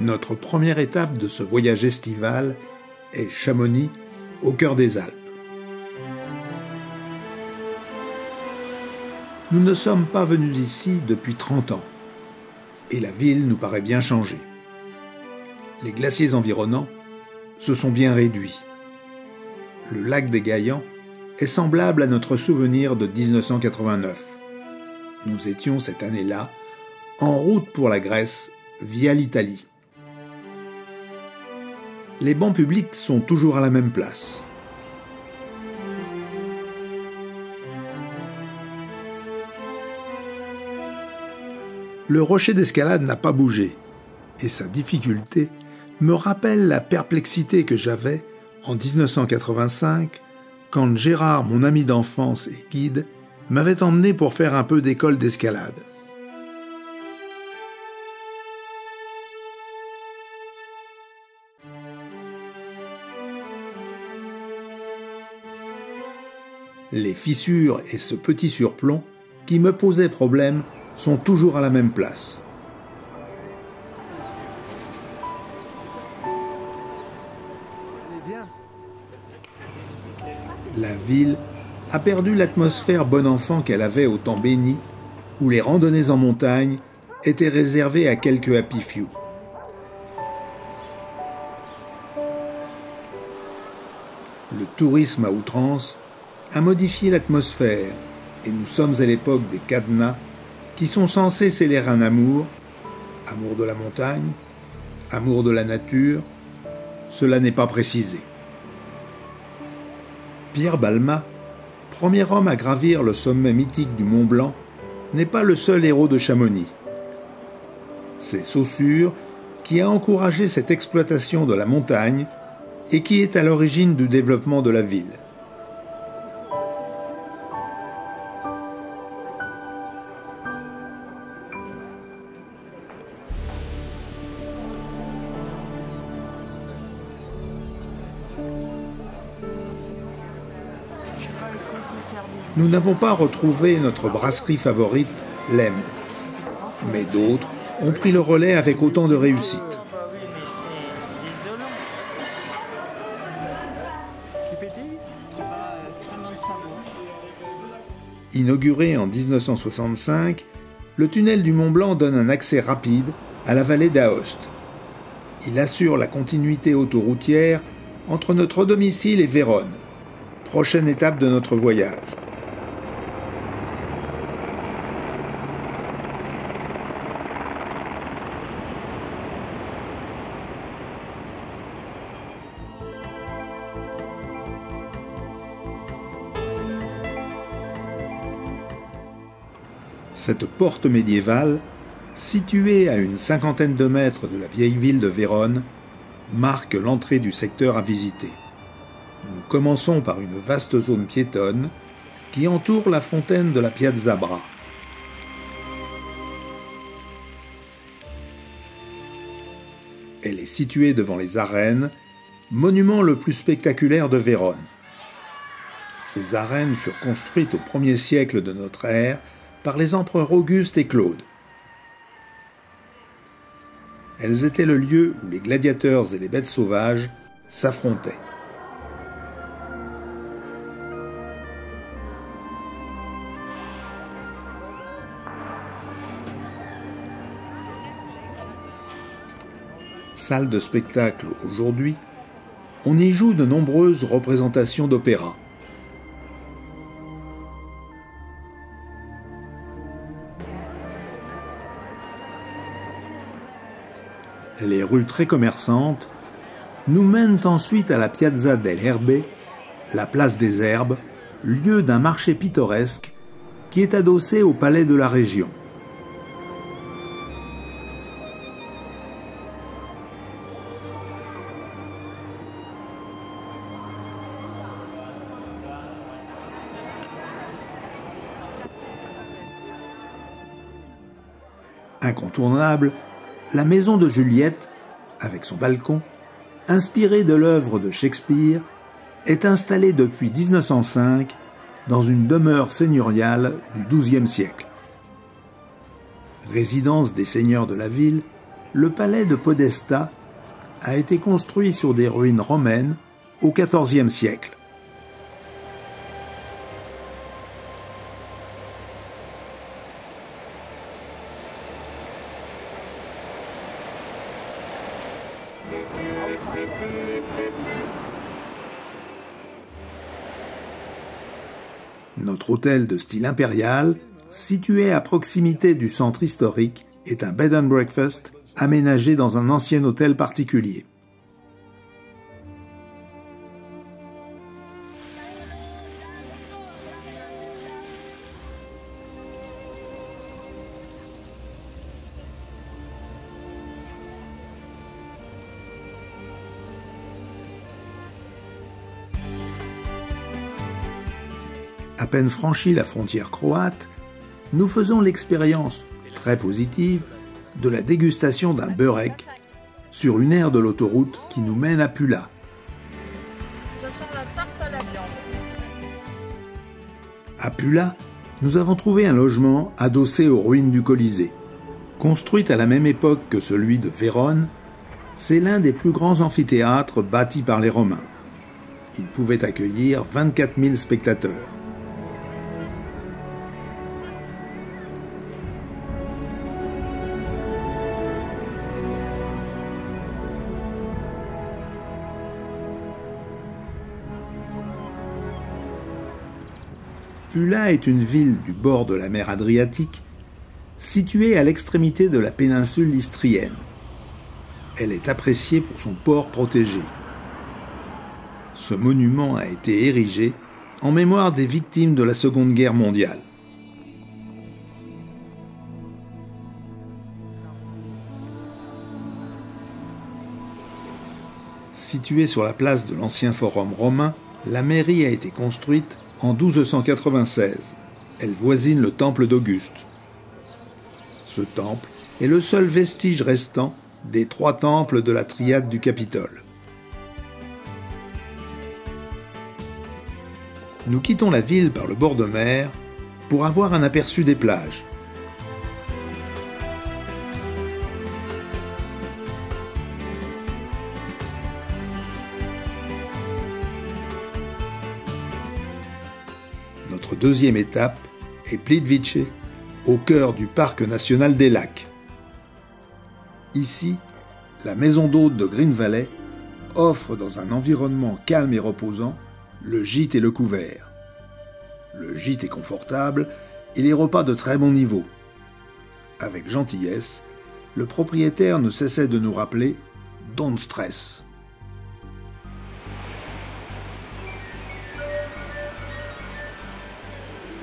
Notre première étape de ce voyage estival est Chamonix, au cœur des Alpes. Nous ne sommes pas venus ici depuis 30 ans, et la ville nous paraît bien changée. Les glaciers environnants se sont bien réduits. Le lac des Gaillans est semblable à notre souvenir de 1989. Nous étions cette année-là en route pour la Grèce via l'Italie. Les bancs publics sont toujours à la même place. Le rocher d'escalade n'a pas bougé, et sa difficulté me rappelle la perplexité que j'avais en 1985 quand Gérard, mon ami d'enfance et guide, m'avait emmené pour faire un peu d'école d'escalade. Les fissures et ce petit surplomb qui me posaient problème sont toujours à la même place. La ville a perdu l'atmosphère bon enfant qu'elle avait au temps béni, où les randonnées en montagne étaient réservées à quelques happy few. Le tourisme à outrance a modifié l'atmosphère, et nous sommes à l'époque des cadenas qui sont censés sceller un amour de la montagne, amour de la nature, cela n'est pas précisé. Pierre Balmat, premier homme à gravir le sommet mythique du Mont Blanc, n'est pas le seul héros de Chamonix. C'est Saussure qui a encouragé cette exploitation de la montagne et qui est à l'origine du développement de la ville. Nous n'avons pas retrouvé notre brasserie favorite, l'Em, mais d'autres ont pris le relais avec autant de réussite. Inauguré en 1965, le tunnel du Mont Blanc donne un accès rapide à la vallée d'Aoste. Il assure la continuité autoroutière entre notre domicile et Vérone, prochaine étape de notre voyage. Cette porte médiévale, située à une cinquantaine de mètres de la vieille ville de Vérone, marque l'entrée du secteur à visiter. Nous commençons par une vaste zone piétonne qui entoure la fontaine de la Piazza Bra. Elle est située devant les arènes, monument le plus spectaculaire de Vérone. Ces arènes furent construites au 1er siècle de notre ère par les empereurs Auguste et Claude. Elles étaient le lieu où les gladiateurs et les bêtes sauvages s'affrontaient. Salle de spectacle aujourd'hui, on y joue de nombreuses représentations d'opéra. Les rues très commerçantes nous mènent ensuite à la Piazza del Erbe, la place des Herbes, lieu d'un marché pittoresque qui est adossé au palais de la région. Incontournable, la maison de Juliette, avec son balcon, inspirée de l'œuvre de Shakespeare, est installée depuis 1905 dans une demeure seigneuriale du XIIe siècle. Résidence des seigneurs de la ville, le palais de Podesta a été construit sur des ruines romaines au XIVe siècle. Notre hôtel de style impérial, situé à proximité du centre historique, est un bed and breakfast aménagé dans un ancien hôtel particulier. À peine franchi la frontière croate, nous faisons l'expérience, très positive, de la dégustation d'un beurek sur une aire de l'autoroute qui nous mène à Pula. Ça sent la tarte à la viande. À Pula, nous avons trouvé un logement adossé aux ruines du Colisée. Construit à la même époque que celui de Vérone, c'est l'un des plus grands amphithéâtres bâtis par les Romains. Il pouvait accueillir 24 000 spectateurs. Pula est une ville du bord de la mer Adriatique, située à l'extrémité de la péninsule istrienne. Elle est appréciée pour son port protégé. Ce monument a été érigé en mémoire des victimes de la Seconde Guerre mondiale. Située sur la place de l'ancien forum romain, la mairie a été construite en 1296. Elle voisine le temple d'Auguste. Ce temple est le seul vestige restant des 3 temples de la triade du Capitole. Nous quittons la ville par le bord de mer pour avoir un aperçu des plages. Notre deuxième étape est Plitvice, au cœur du parc national des lacs. Ici, la maison d'hôte de Green Valley offre dans un environnement calme et reposant le gîte et le couvert. Le gîte est confortable et les repas de très bon niveau. Avec gentillesse, le propriétaire ne cessait de nous rappeler « Don't stress ».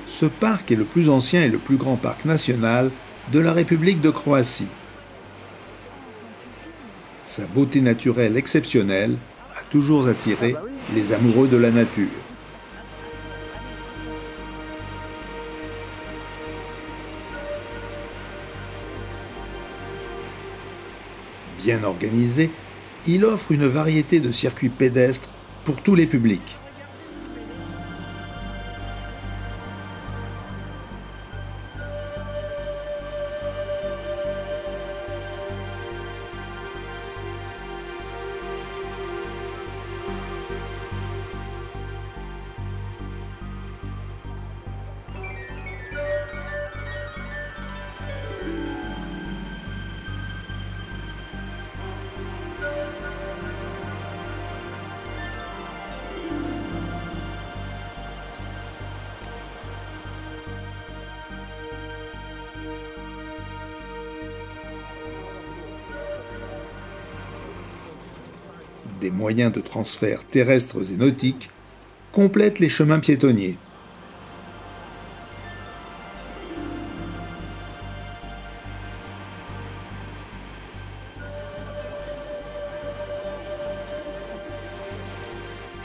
Ce parc est le plus ancien et le plus grand parc national de la République de Croatie. Sa beauté naturelle exceptionnelle a toujours attiré les amoureux de la nature. Bien organisé, il offre une variété de circuits pédestres pour tous les publics. Des moyens de transfert terrestres et nautiques complètent les chemins piétonniers.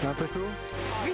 C'est un peu chaud ? Oui.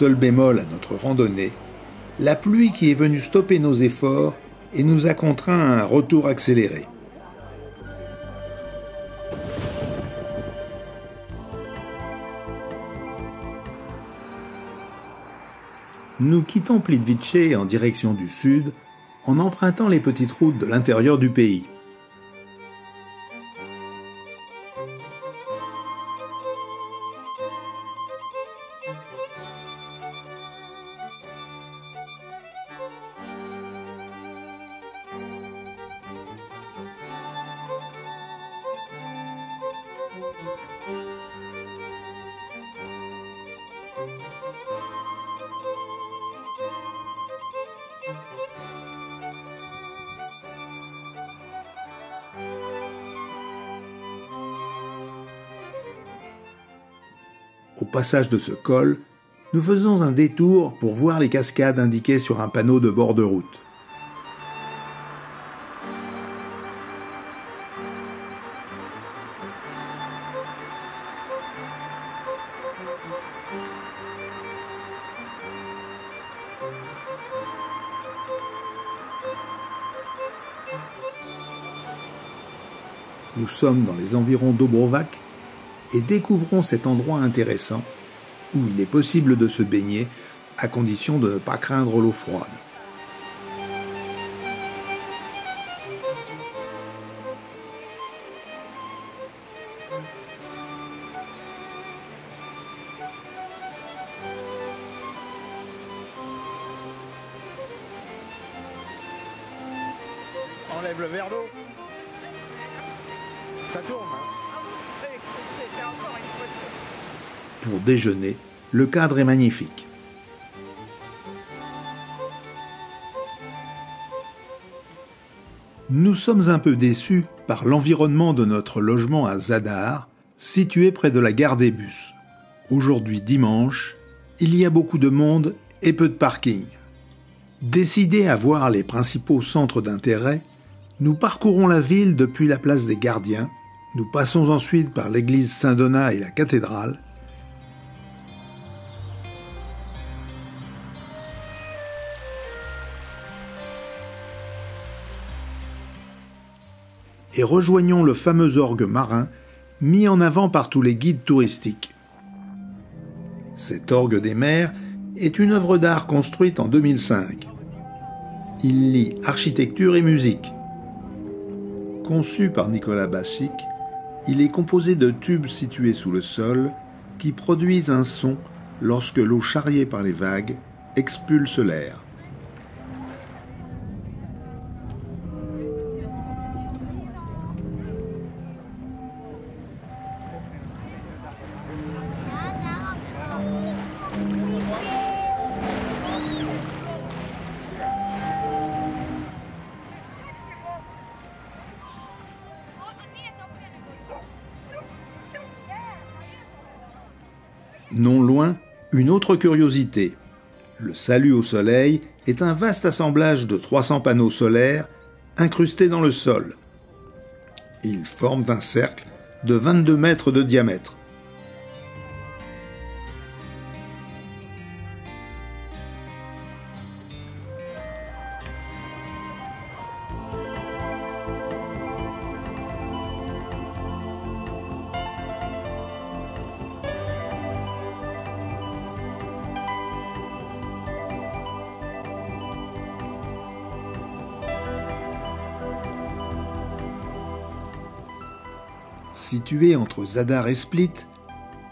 seul bémol à notre randonnée, la pluie qui est venue stopper nos efforts et nous a contraints à un retour accéléré. Nous quittons Plitvice en direction du sud en empruntant les petites routes de l'intérieur du pays. Au passage de ce col, nous faisons un détour pour voir les cascades indiquées sur un panneau de bord de route. Nous sommes dans les environs d'Obrovac et découvrons cet endroit intéressant où il est possible de se baigner à condition de ne pas craindre l'eau froide. Enlève le verre d'eau. Ça tourne. Hein. Pour déjeuner, le cadre est magnifique. Nous sommes un peu déçus par l'environnement de notre logement à Zadar, situé près de la gare des bus. Aujourd'hui dimanche, il y a beaucoup de monde et peu de parking. Décidés à voir les principaux centres d'intérêt, nous parcourons la ville depuis la place des Gardiens, nous passons ensuite par l'église Saint-Donat et la cathédrale, et rejoignons le fameux orgue marin mis en avant par tous les guides touristiques. Cet orgue des mers est une œuvre d'art construite en 2005. Il lie architecture et musique. Conçu par Nicolas Bassic, il est composé de tubes situés sous le sol qui produisent un son lorsque l'eau charriée par les vagues expulse l'air. Non loin, une autre curiosité. Le salut au soleil est un vaste assemblage de 300 panneaux solaires incrustés dans le sol. Ils forment un cercle de 22 mètres de diamètre. Situé entre Zadar et Split,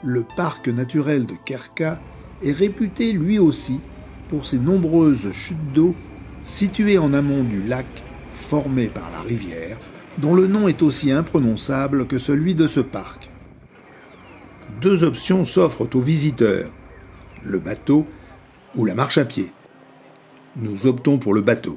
le parc naturel de Krka est réputé lui aussi pour ses nombreuses chutes d'eau situées en amont du lac formé par la rivière, dont le nom est aussi imprononçable que celui de ce parc. Deux options s'offrent aux visiteurs, le bateau ou la marche à pied. Nous optons pour le bateau.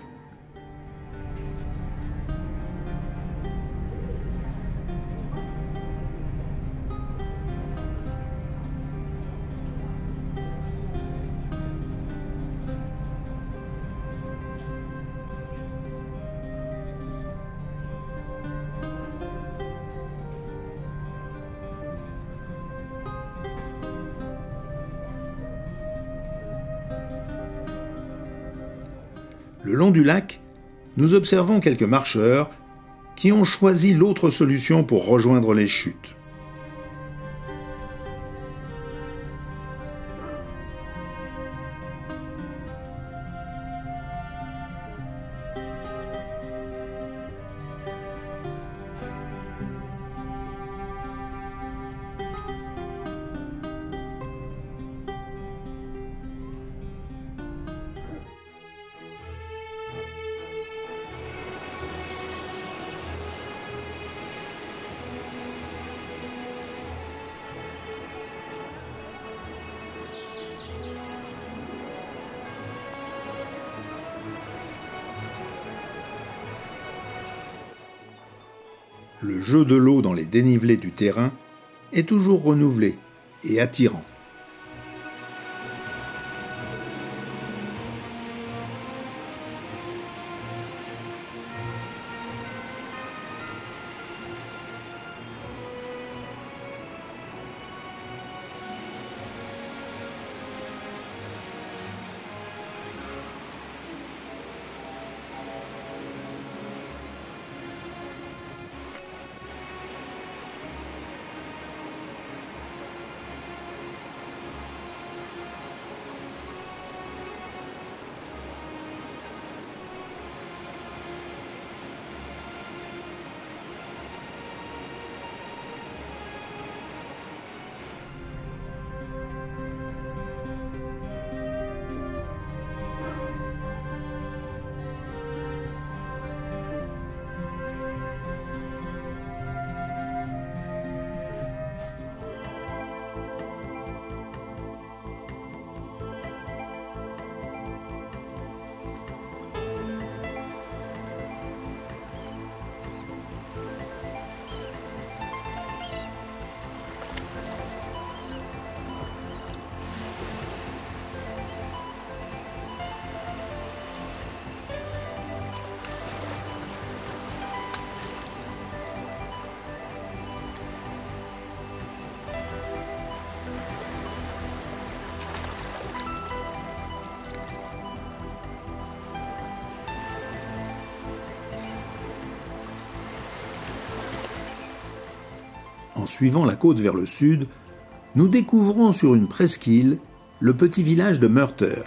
Le long du lac, nous observons quelques marcheurs qui ont choisi l'autre solution pour rejoindre les chutes. Le jeu de l'eau dans les dénivelés du terrain est toujours renouvelé et attirant. En suivant la côte vers le sud, nous découvrons sur une presqu'île le petit village de Murter.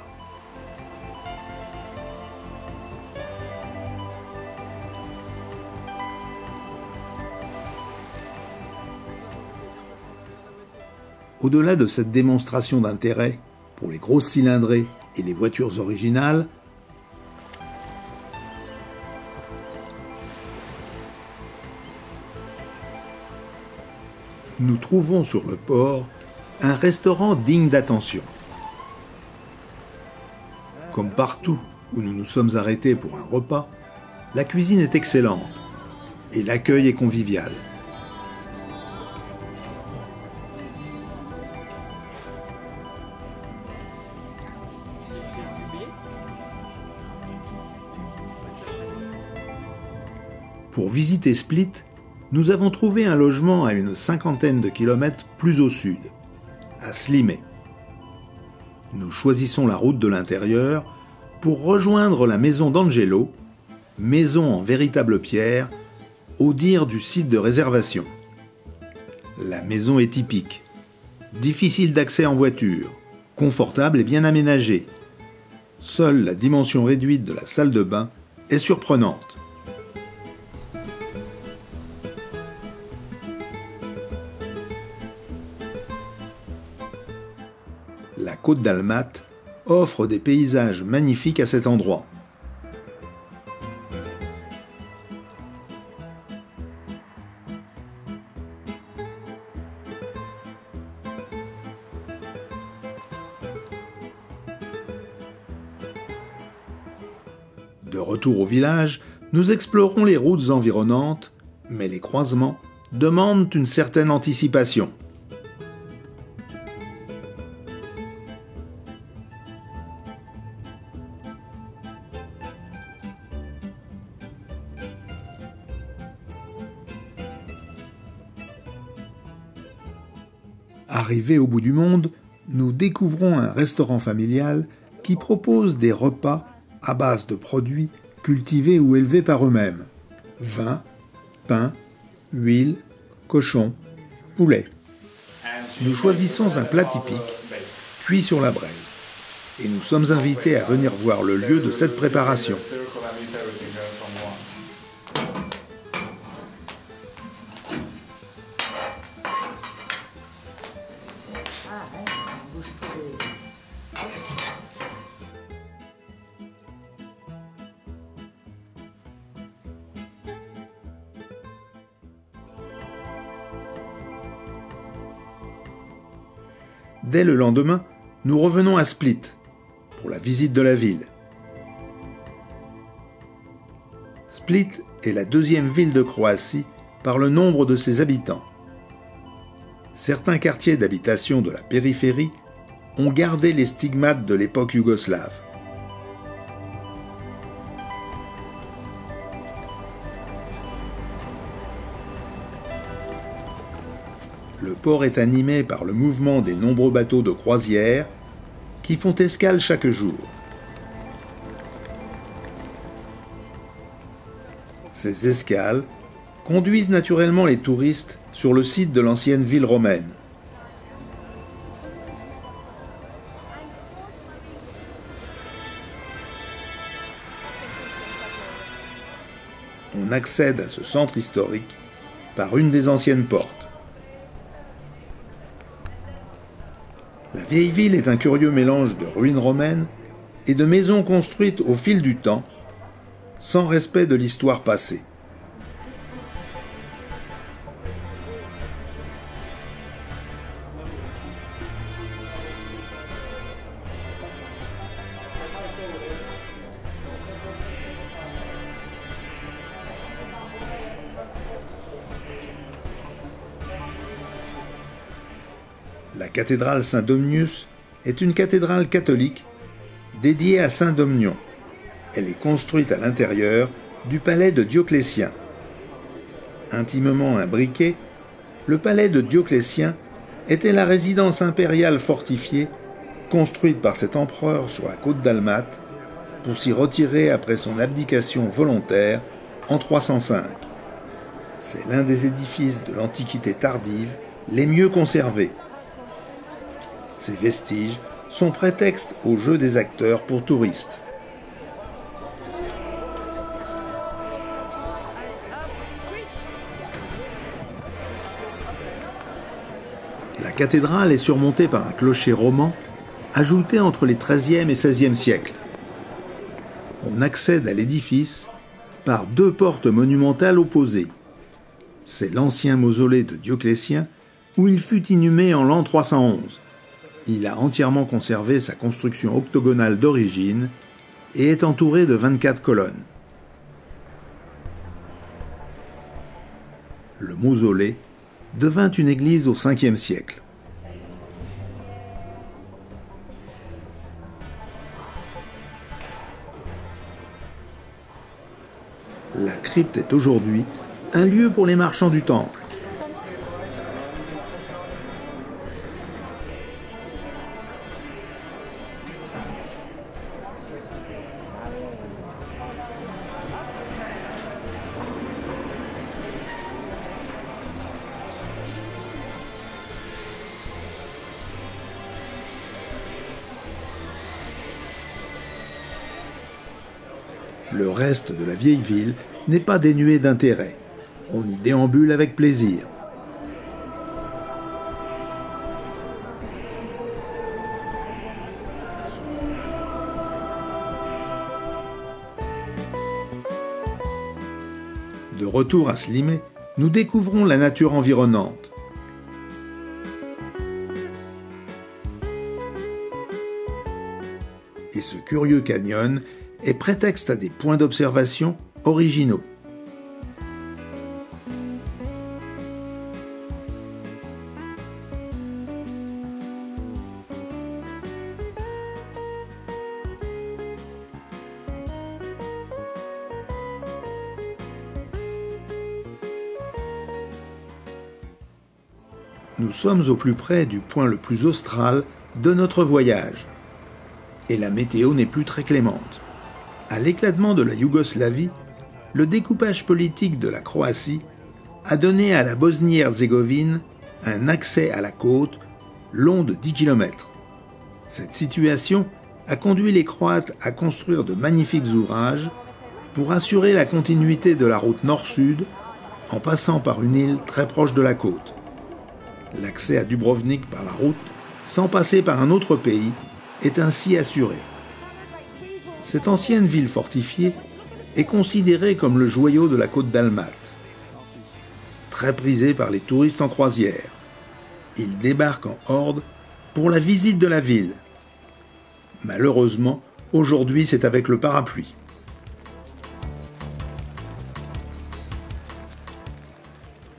Au-delà de cette démonstration d'intérêt pour les grosses cylindrées et les voitures originales, nous trouvons sur le port un restaurant digne d'attention. Comme partout où nous nous sommes arrêtés pour un repas, la cuisine est excellente et l'accueil est convivial. Pour visiter Split, nous avons trouvé un logement à une 50aine de kilomètres plus au sud, à Slimay. Nous choisissons la route de l'intérieur pour rejoindre la maison d'Angelo, maison en véritable pierre, au dire du site de réservation. La maison est typique, difficile d'accès en voiture, confortable et bien aménagée. Seule la dimension réduite de la salle de bain est surprenante. La côte d'Almat offre des paysages magnifiques à cet endroit. De retour au village, nous explorons les routes environnantes, mais les croisements demandent une certaine anticipation. Arrivés au bout du monde, nous découvrons un restaurant familial qui propose des repas à base de produits cultivés ou élevés par eux-mêmes. Vin, pain, huile, cochon, poulet. Nous choisissons un plat typique, cuit sur la braise. Et nous sommes invités à venir voir le lieu de cette préparation. Dès le lendemain, nous revenons à Split pour la visite de la ville. Split est la deuxième ville de Croatie par le nombre de ses habitants. Certains quartiers d'habitation de la périphérie ont gardé les stigmates de l'époque yougoslave. Le port est animé par le mouvement des nombreux bateaux de croisière qui font escale chaque jour. Ces escales conduisent naturellement les touristes sur le site de l'ancienne ville romaine. On accède à ce centre historique par une des anciennes portes. La vieille ville est un curieux mélange de ruines romaines et de maisons construites au fil du temps, sans respect de l'histoire passée. La cathédrale Saint-Domnius est une cathédrale catholique dédiée à Saint Domnion. Elle est construite à l'intérieur du palais de Dioclétien. Intimement imbriqué, le palais de Dioclétien était la résidence impériale fortifiée construite par cet empereur sur la côte dalmate pour s'y retirer après son abdication volontaire en 305. C'est l'un des édifices de l'Antiquité tardive les mieux conservés. Ces vestiges sont prétexte au jeu des acteurs pour touristes. La cathédrale est surmontée par un clocher roman ajouté entre les XIIIe et XVIe siècles. On accède à l'édifice par deux portes monumentales opposées. C'est l'ancien mausolée de Dioclétien où il fut inhumé en l'an 311. Il a entièrement conservé sa construction octogonale d'origine et est entouré de 24 colonnes. Le mausolée devint une église au Ve siècle. La crypte est aujourd'hui un lieu pour les marchands du temple. Le reste de la vieille ville n'est pas dénué d'intérêt. On y déambule avec plaisir. De retour à Slimé, nous découvrons la nature environnante. Et ce curieux canyon est prétexte à des points d'observation originaux. Nous sommes au plus près du point le plus austral de notre voyage. Et la météo n'est plus très clémente. À l'éclatement de la Yougoslavie, le découpage politique de la Croatie a donné à la Bosnie-Herzégovine un accès à la côte long de 10 km. Cette situation a conduit les Croates à construire de magnifiques ouvrages pour assurer la continuité de la route nord-sud en passant par une île très proche de la côte. L'accès à Dubrovnik par la route, sans passer par un autre pays, est ainsi assuré. Cette ancienne ville fortifiée est considérée comme le joyau de la côte dalmate. Très prisée par les touristes en croisière, ils débarquent en horde pour la visite de la ville. Malheureusement, aujourd'hui c'est avec le parapluie.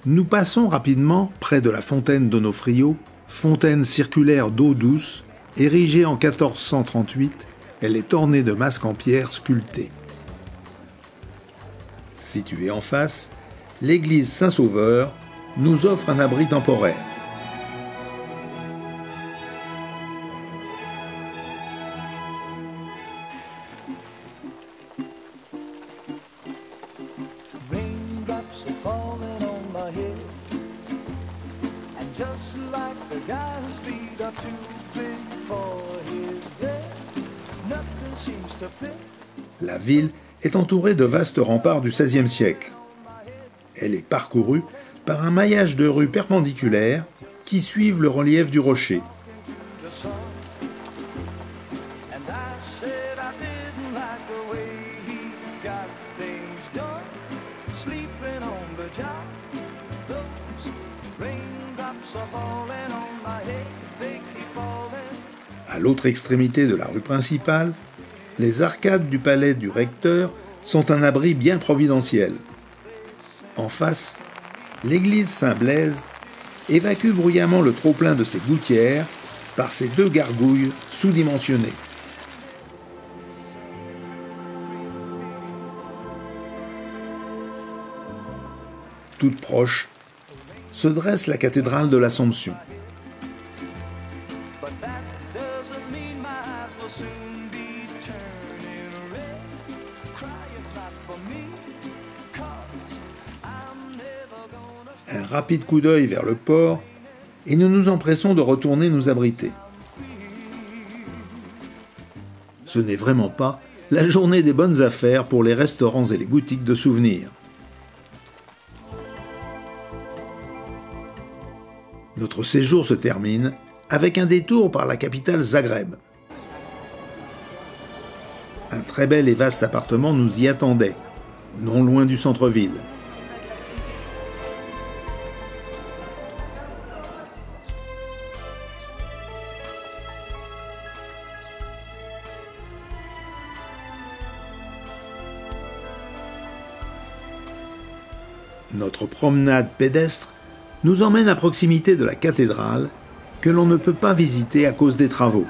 Nous passons rapidement près de la fontaine d'Onofrio, fontaine circulaire d'eau douce, érigée en 1438, elle est ornée de masques en pierre sculptés. Située en face, l'église Saint-Sauveur nous offre un abri temporaire. La ville est entourée de vastes remparts du XVIe siècle. Elle est parcourue par un maillage de rues perpendiculaires qui suivent le relief du rocher. À l'autre extrémité de la rue principale, les arcades du palais du recteur sont un abri bien providentiel. En face, l'église Saint-Blaise évacue bruyamment le trop-plein de ses gouttières par ses 2 gargouilles sous-dimensionnées. Toute proche, se dresse la cathédrale de l'Assomption. Un rapide coup d'œil vers le port et nous nous empressons de retourner nous abriter. Ce n'est vraiment pas la journée des bonnes affaires pour les restaurants et les boutiques de souvenirs. Notre séjour se termine avec un détour par la capitale Zagreb. Un très bel et vaste appartement nous y attendait, non loin du centre-ville. Notre promenade pédestre nous emmène à proximité de la cathédrale que l'on ne peut pas visiter à cause des travaux.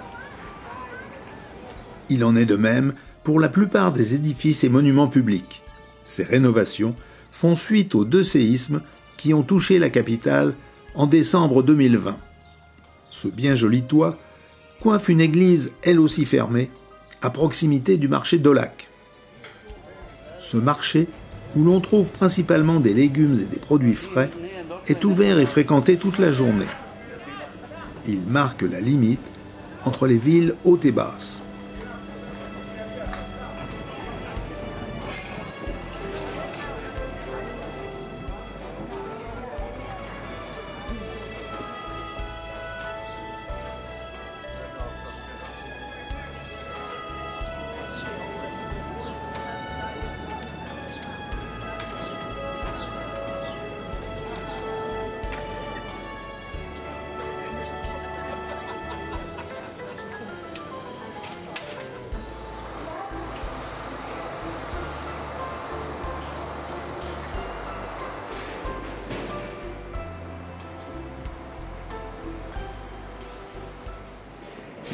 Il en est de même pour la plupart des édifices et monuments publics. Ces rénovations font suite aux 2 séismes qui ont touché la capitale en décembre 2020. Ce bien joli toit coiffe une église elle aussi fermée à proximité du marché d'Olac. Ce marché, où l'on trouve principalement des légumes et des produits frais, est ouvert et fréquenté toute la journée. Il marque la limite entre les villes hautes et basses.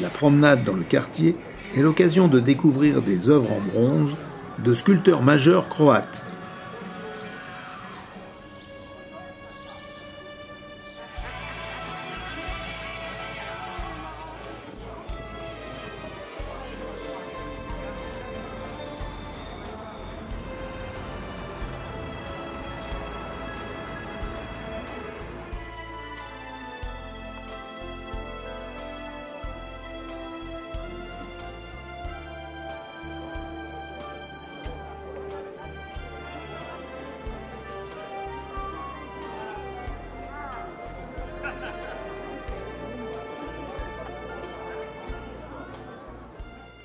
La promenade dans le quartier est l'occasion de découvrir des œuvres en bronze de sculpteurs majeurs croates.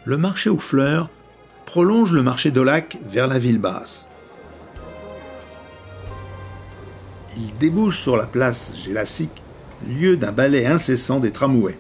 le marché aux fleurs prolonge le marché d'Aulac vers la ville basse. Il débouche sur la place Gélassic, lieu d'un balai incessant des tramways.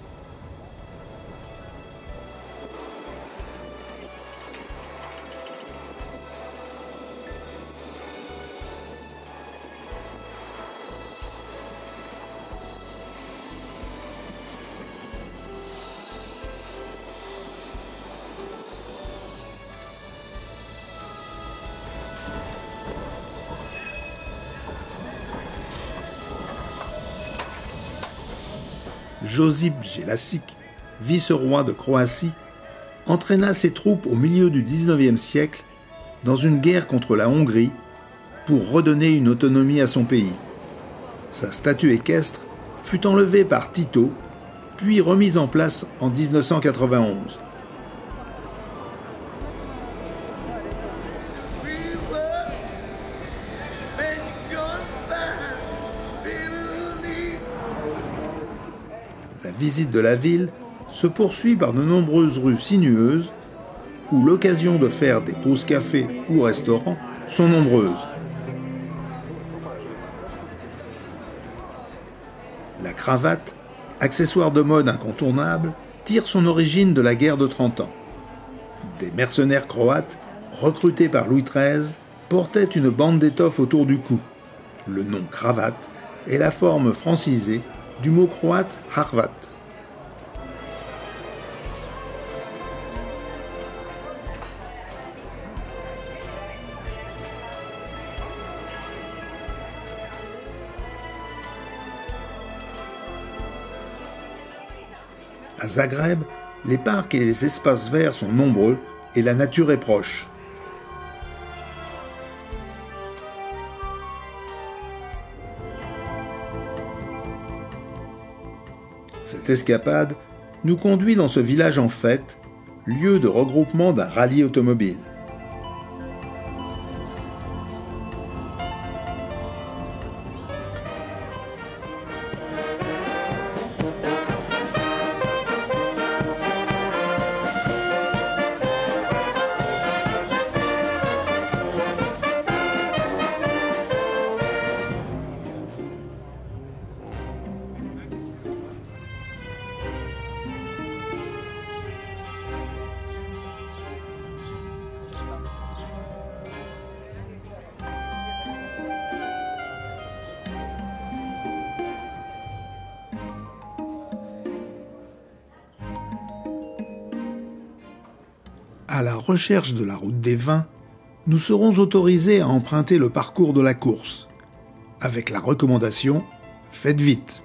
Josip Jelačić, vice-roi de Croatie, entraîna ses troupes au milieu du XIXe siècle dans une guerre contre la Hongrie pour redonner une autonomie à son pays. Sa statue équestre fut enlevée par Tito, puis remise en place en 1991. La visite de la ville se poursuit par de nombreuses rues sinueuses où l'occasion de faire des pauses café ou restaurants sont nombreuses. La cravate, accessoire de mode incontournable, tire son origine de la guerre de 30 ans. Des mercenaires croates, recrutés par Louis XIII, portaient une bande d'étoffe autour du cou. Le nom cravate est la forme francisée du mot croate Hrvat. À Zagreb, les parcs et les espaces verts sont nombreux et la nature est proche. Cette escapade nous conduit dans ce village en fête, lieu de regroupement d'un rallye automobile. À la recherche de la route des vins, nous serons autorisés à emprunter le parcours de la course, avec la recommandation « Faites vite ».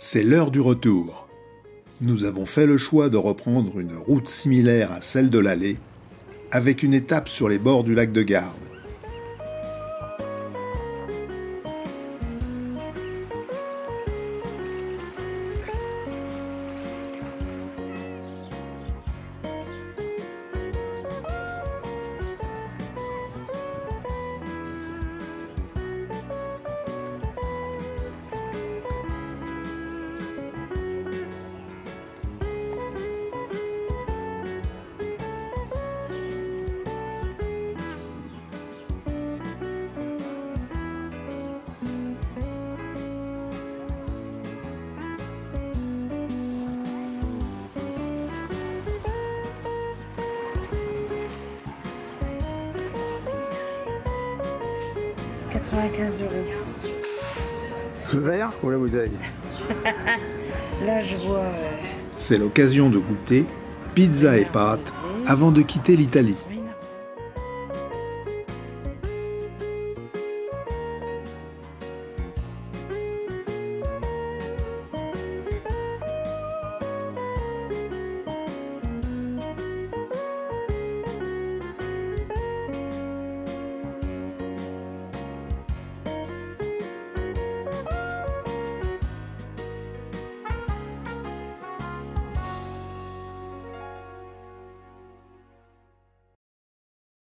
C'est l'heure du retour. Nous avons fait le choix de reprendre une route similaire à celle de l'aller, avec une étape sur les bords du lac de Garde. €95. Le verre ou la bouteille? Là, je vois... C'est l'occasion de goûter pizza et pâtes avant de quitter l'Italie. Oui.